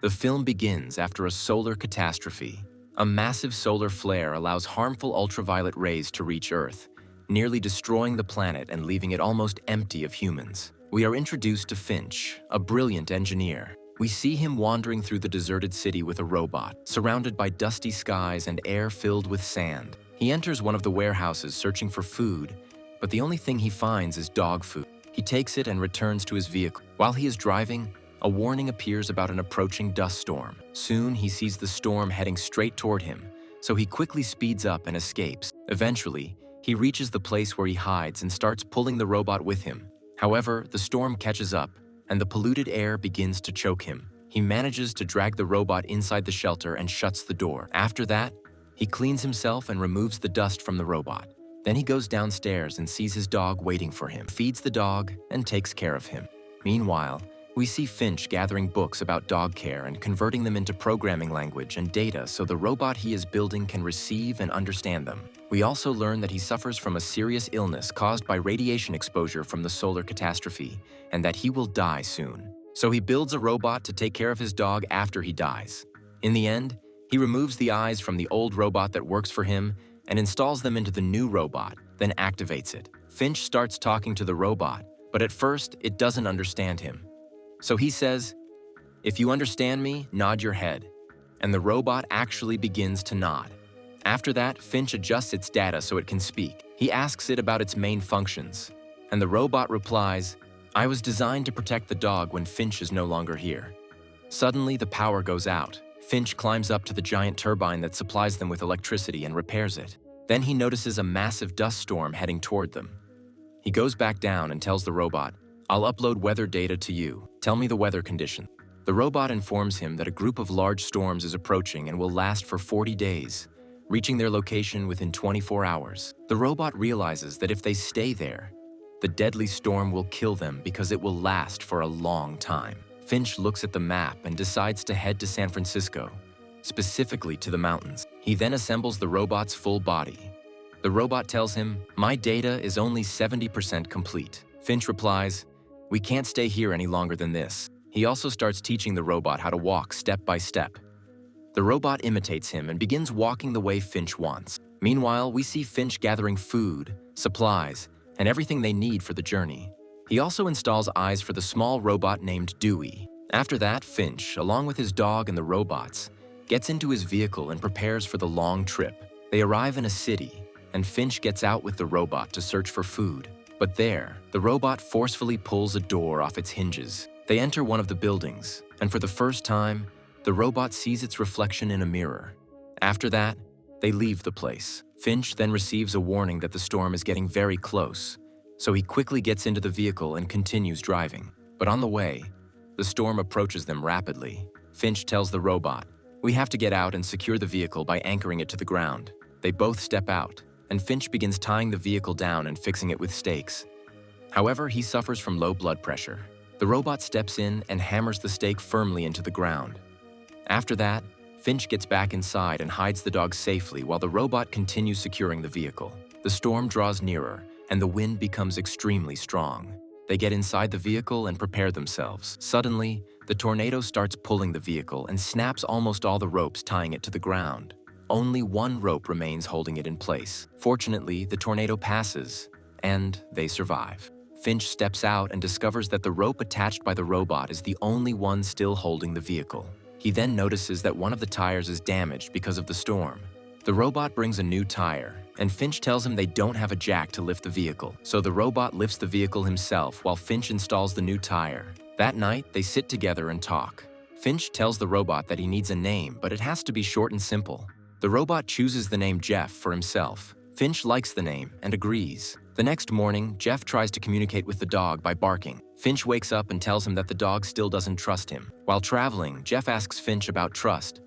The film begins after a solar catastrophe. A massive solar flare allows harmful ultraviolet rays to reach Earth, nearly destroying the planet and leaving it almost empty of humans. We are introduced to Finch, a brilliant engineer. We see him wandering through the deserted city with a robot, surrounded by dusty skies and air filled with sand. He enters one of the warehouses searching for food, but the only thing he finds is dog food. He takes it and returns to his vehicle. While he is driving, a warning appears about an approaching dust storm. Soon, he sees the storm heading straight toward him, so he quickly speeds up and escapes. Eventually, he reaches the place where he hides and starts pulling the robot with him. However, the storm catches up, and the polluted air begins to choke him. He manages to drag the robot inside the shelter and shuts the door. After that, he cleans himself and removes the dust from the robot. Then he goes downstairs and sees his dog waiting for him, feeds the dog, and takes care of him. Meanwhile, we see Finch gathering books about dog care and converting them into programming language and data so the robot he is building can receive and understand them. We also learn that he suffers from a serious illness caused by radiation exposure from the solar catastrophe, and that he will die soon. So he builds a robot to take care of his dog after he dies. In the end, he removes the eyes from the old robot that works for him and installs them into the new robot, then activates it. Finch starts talking to the robot, but at first, it doesn't understand him. So he says, "If you understand me, nod your head." And the robot actually begins to nod. After that, Finch adjusts its data so it can speak. He asks it about its main functions, and the robot replies, "I was designed to protect the dog when Finch is no longer here." Suddenly, the power goes out. Finch climbs up to the giant turbine that supplies them with electricity and repairs it. Then he notices a massive dust storm heading toward them. He goes back down and tells the robot, "I'll upload weather data to you. Tell me the weather condition." The robot informs him that a group of large storms is approaching and will last for 40 days, reaching their location within 24 hours. The robot realizes that if they stay there, the deadly storm will kill them because it will last for a long time. Finch looks at the map and decides to head to San Francisco, specifically to the mountains. He then assembles the robot's full body. The robot tells him, "My data is only 70% complete." Finch replies, "We can't stay here any longer than this." He also starts teaching the robot how to walk step by step. The robot imitates him and begins walking the way Finch wants. Meanwhile, we see Finch gathering food, supplies, and everything they need for the journey. He also installs eyes for the small robot named Dewey. After that, Finch, along with his dog and the robots, gets into his vehicle and prepares for the long trip. They arrive in a city, and Finch gets out with the robot to search for food. But there, the robot forcefully pulls a door off its hinges. They enter one of the buildings, and for the first time, the robot sees its reflection in a mirror. After that, they leave the place. Finch then receives a warning that the storm is getting very close, so he quickly gets into the vehicle and continues driving. But on the way, the storm approaches them rapidly. Finch tells the robot, "We have to get out and secure the vehicle by anchoring it to the ground." They both step out, and Finch begins tying the vehicle down and fixing it with stakes. However, he suffers from low blood pressure. The robot steps in and hammers the stake firmly into the ground. After that, Finch gets back inside and hides the dog safely while the robot continues securing the vehicle. The storm draws nearer, and the wind becomes extremely strong. They get inside the vehicle and prepare themselves. Suddenly, the tornado starts pulling the vehicle and snaps almost all the ropes tying it to the ground. Only one rope remains holding it in place. Fortunately, the tornado passes, and they survive. Finch steps out and discovers that the rope attached by the robot is the only one still holding the vehicle. He then notices that one of the tires is damaged because of the storm. The robot brings a new tire, and Finch tells him they don't have a jack to lift the vehicle. So the robot lifts the vehicle himself while Finch installs the new tire. That night, they sit together and talk. Finch tells the robot that he needs a name, but it has to be short and simple. The robot chooses the name Jeff for himself. Finch likes the name and agrees. The next morning, Jeff tries to communicate with the dog by barking. Finch wakes up and tells him that the dog still doesn't trust him. While traveling, Jeff asks Finch about trust,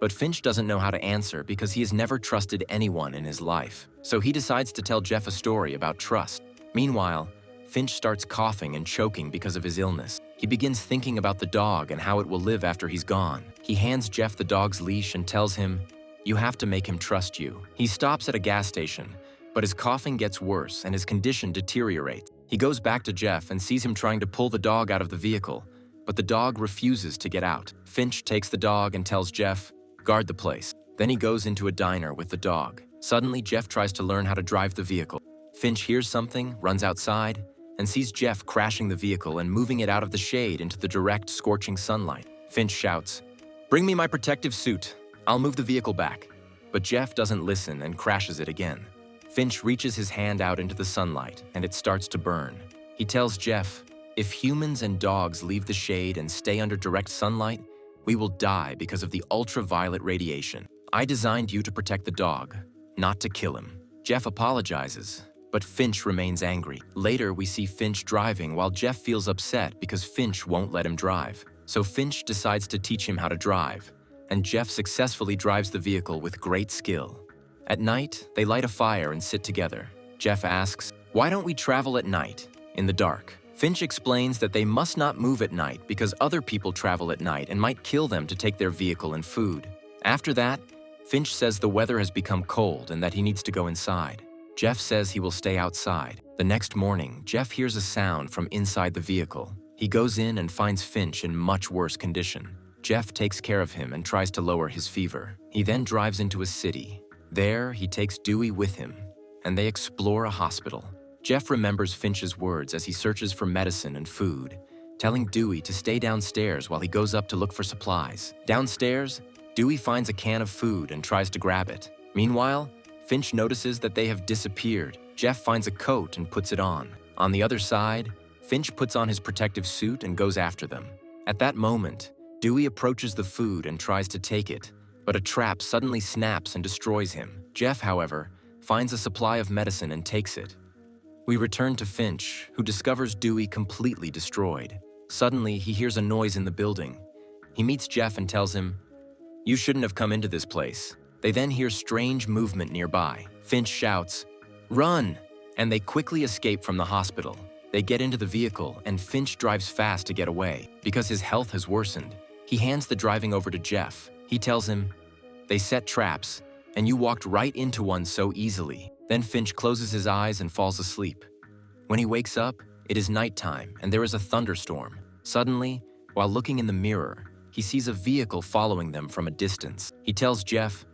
but Finch doesn't know how to answer because he has never trusted anyone in his life. So he decides to tell Jeff a story about trust. Meanwhile, Finch starts coughing and choking because of his illness. He begins thinking about the dog and how it will live after he's gone. He hands Jeff the dog's leash and tells him, "You have to make him trust you." He stops at a gas station, but his coughing gets worse and his condition deteriorates. He goes back to Jeff and sees him trying to pull the dog out of the vehicle, but the dog refuses to get out. Finch takes the dog and tells Jeff, "Guard the place." Then he goes into a diner with the dog. Suddenly, Jeff tries to learn how to drive the vehicle. Finch hears something, runs outside, and sees Jeff crashing the vehicle and moving it out of the shade into the direct, scorching sunlight. Finch shouts, "Bring me my protective suit. I'll move the vehicle back." But Jeff doesn't listen and crashes it again. Finch reaches his hand out into the sunlight, and it starts to burn. He tells Jeff, "If humans and dogs leave the shade and stay under direct sunlight, we will die because of the ultraviolet radiation. I designed you to protect the dog, not to kill him." Jeff apologizes, but Finch remains angry. Later, we see Finch driving while Jeff feels upset because Finch won't let him drive. So Finch decides to teach him how to drive, and Jeff successfully drives the vehicle with great skill. At night, they light a fire and sit together. Jeff asks, "Why don't we travel at night, in the dark?" Finch explains that they must not move at night because other people travel at night and might kill them to take their vehicle and food. After that, Finch says the weather has become cold and that he needs to go inside. Jeff says he will stay outside. The next morning, Jeff hears a sound from inside the vehicle. He goes in and finds Finch in much worse condition. Jeff takes care of him and tries to lower his fever. He then drives into a city. There, he takes Dewey with him, and they explore a hospital. Jeff remembers Finch's words as he searches for medicine and food, telling Dewey to stay downstairs while he goes up to look for supplies. Downstairs, Dewey finds a can of food and tries to grab it. Meanwhile, Finch notices that they have disappeared. Jeff finds a coat and puts it on. On the other side, Finch puts on his protective suit and goes after them. At that moment, Dewey approaches the food and tries to take it, but a trap suddenly snaps and destroys him. Jeff, however, finds a supply of medicine and takes it. We return to Finch, who discovers Dewey completely destroyed. Suddenly, he hears a noise in the building. He meets Jeff and tells him, "You shouldn't have come into this place." They then hear strange movement nearby. Finch shouts, "Run!" And they quickly escape from the hospital. They get into the vehicle, and Finch drives fast to get away. Because his health has worsened, he hands the driving over to Jeff. He tells him, "They set traps, and you walked right into one so easily." Then Finch closes his eyes and falls asleep. When he wakes up, it is nighttime, and there is a thunderstorm. Suddenly, while looking in the mirror, he sees a vehicle following them from a distance. He tells Jeff,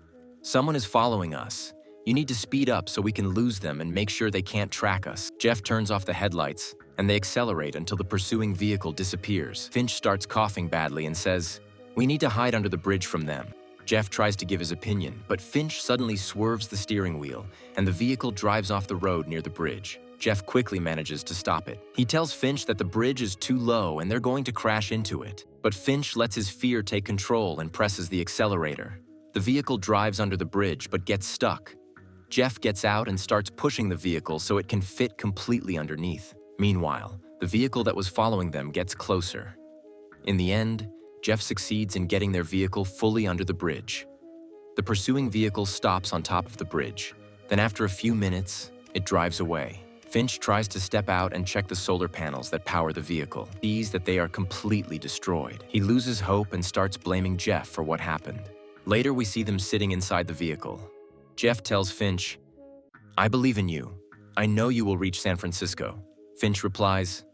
"Someone is following us. You need to speed up so we can lose them and make sure they can't track us." Jeff turns off the headlights, and they accelerate until the pursuing vehicle disappears. Finch starts coughing badly and says, "We need to hide under the bridge from them." Jeff tries to give his opinion, but Finch suddenly swerves the steering wheel, and the vehicle drives off the road near the bridge. Jeff quickly manages to stop it. He tells Finch that the bridge is too low and they're going to crash into it. But Finch lets his fear take control and presses the accelerator. The vehicle drives under the bridge but gets stuck. Jeff gets out and starts pushing the vehicle so it can fit completely underneath. Meanwhile, the vehicle that was following them gets closer. In the end, Jeff succeeds in getting their vehicle fully under the bridge. The pursuing vehicle stops on top of the bridge. Then after a few minutes, it drives away. Finch tries to step out and check the solar panels that power the vehicle. He sees that they are completely destroyed. He loses hope and starts blaming Jeff for what happened. Later, we see them sitting inside the vehicle. Jeff tells Finch, "I believe in you. I know you will reach San Francisco." Finch replies,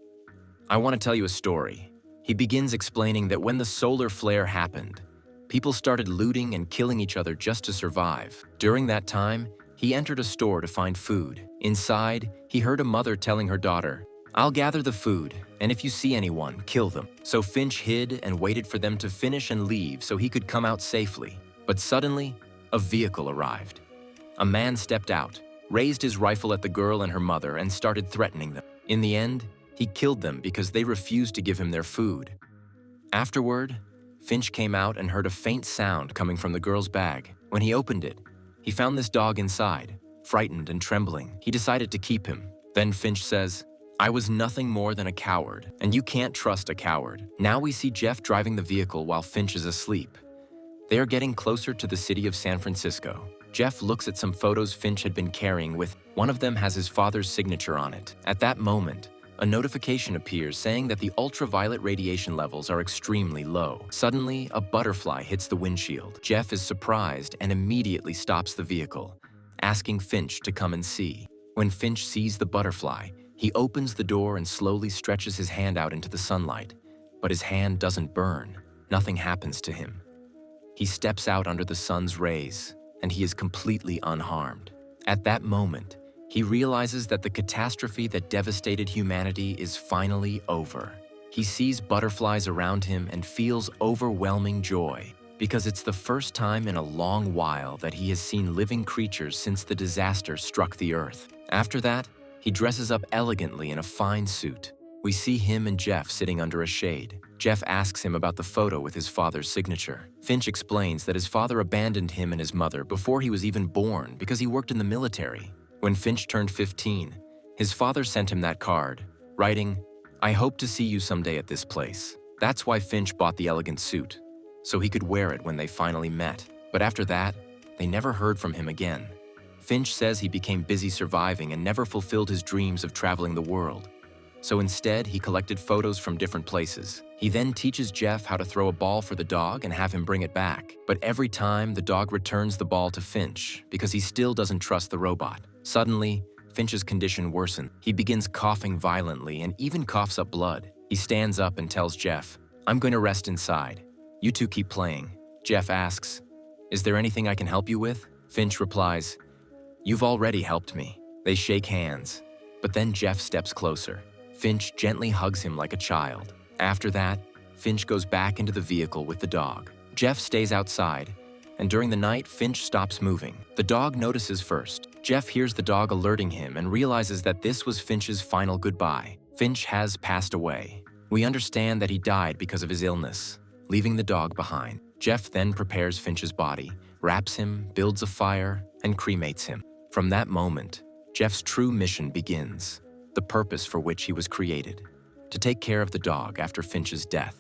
"I want to tell you a story." He begins explaining that when the solar flare happened, people started looting and killing each other just to survive. During that time, he entered a store to find food. Inside, he heard a mother telling her daughter, "I'll gather the food, and if you see anyone, kill them." So Finch hid and waited for them to finish and leave so he could come out safely. But suddenly, a vehicle arrived. A man stepped out, raised his rifle at the girl and her mother, and started threatening them. In the end, he killed them because they refused to give him their food. Afterward, Finch came out and heard a faint sound coming from the girl's bag. When he opened it, he found this dog inside, frightened and trembling. He decided to keep him. Then Finch says, "I was nothing more than a coward, and you can't trust a coward." Now we see Jeff driving the vehicle while Finch is asleep. They are getting closer to the city of San Francisco. Jeff looks at some photos Finch had been carrying with. One of them has his father's signature on it. At that moment, a notification appears saying that the ultraviolet radiation levels are extremely low. Suddenly, a butterfly hits the windshield. Jeff is surprised and immediately stops the vehicle, asking Finch to come and see. When Finch sees the butterfly, he opens the door and slowly stretches his hand out into the sunlight. but his hand doesn't burn. Nothing happens to him. He steps out under the sun's rays, and he is completely unharmed. At that moment, he realizes that the catastrophe that devastated humanity is finally over. He sees butterflies around him and feels overwhelming joy, because it's the first time in a long while that he has seen living creatures since the disaster struck the Earth. After that, he dresses up elegantly in a fine suit. We see him and Jeff sitting under a shade. Jeff asks him about the photo with his father's signature. Finch explains that his father abandoned him and his mother before he was even born because he worked in the military. When Finch turned 15, his father sent him that card, writing, "I hope to see you someday at this place." That's why Finch bought the elegant suit, so he could wear it when they finally met. But after that, they never heard from him again. Finch says he became busy surviving and never fulfilled his dreams of traveling the world. So instead, he collected photos from different places. He then teaches Jeff how to throw a ball for the dog and have him bring it back. But every time, the dog returns the ball to Finch because he still doesn't trust the robot. Suddenly, Finch's condition worsens. He begins coughing violently and even coughs up blood. He stands up and tells Jeff, "I'm going to rest inside. You two keep playing." Jeff asks, "Is there anything I can help you with?" Finch replies, "You've already helped me." They shake hands, but then Jeff steps closer. Finch gently hugs him like a child. After that, Finch goes back into the vehicle with the dog. Jeff stays outside, and during the night, Finch stops moving. The dog notices first. Jeff hears the dog alerting him and realizes that this was Finch's final goodbye. Finch has passed away. We understand that he died because of his illness, leaving the dog behind. Jeff then prepares Finch's body, wraps him, builds a fire, and cremates him. From that moment, Jeff's true mission begins, the purpose for which he was created, to take care of the dog after Finch's death.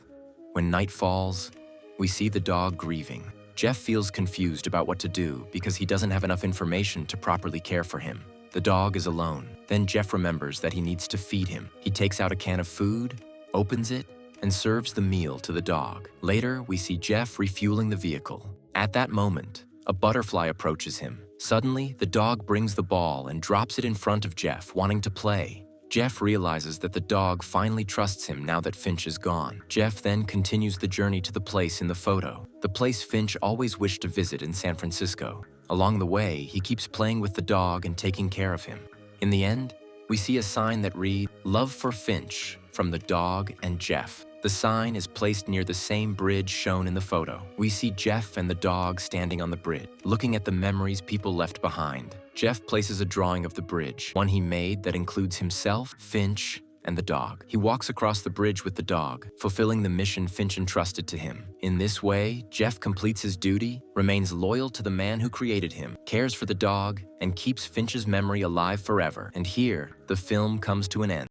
When night falls, we see the dog grieving. Jeff feels confused about what to do because he doesn't have enough information to properly care for him. The dog is alone. Then Jeff remembers that he needs to feed him. He takes out a can of food, opens it, and serves the meal to the dog. Later, we see Jeff refueling the vehicle. At that moment, a butterfly approaches him. Suddenly, the dog brings the ball and drops it in front of Jeff, wanting to play. Jeff realizes that the dog finally trusts him now that Finch is gone. Jeff then continues the journey to the place in the photo, the place Finch always wished to visit in San Francisco. Along the way, he keeps playing with the dog and taking care of him. In the end, we see a sign that reads, "Love for Finch," from the dog and Jeff. The sign is placed near the same bridge shown in the photo. We see Jeff and the dog standing on the bridge, looking at the memories people left behind. Jeff places a drawing of the bridge, one he made that includes himself, Finch, and the dog. He walks across the bridge with the dog, fulfilling the mission Finch entrusted to him. In this way, Jeff completes his duty, remains loyal to the man who created him, cares for the dog, and keeps Finch's memory alive forever. And here, the film comes to an end.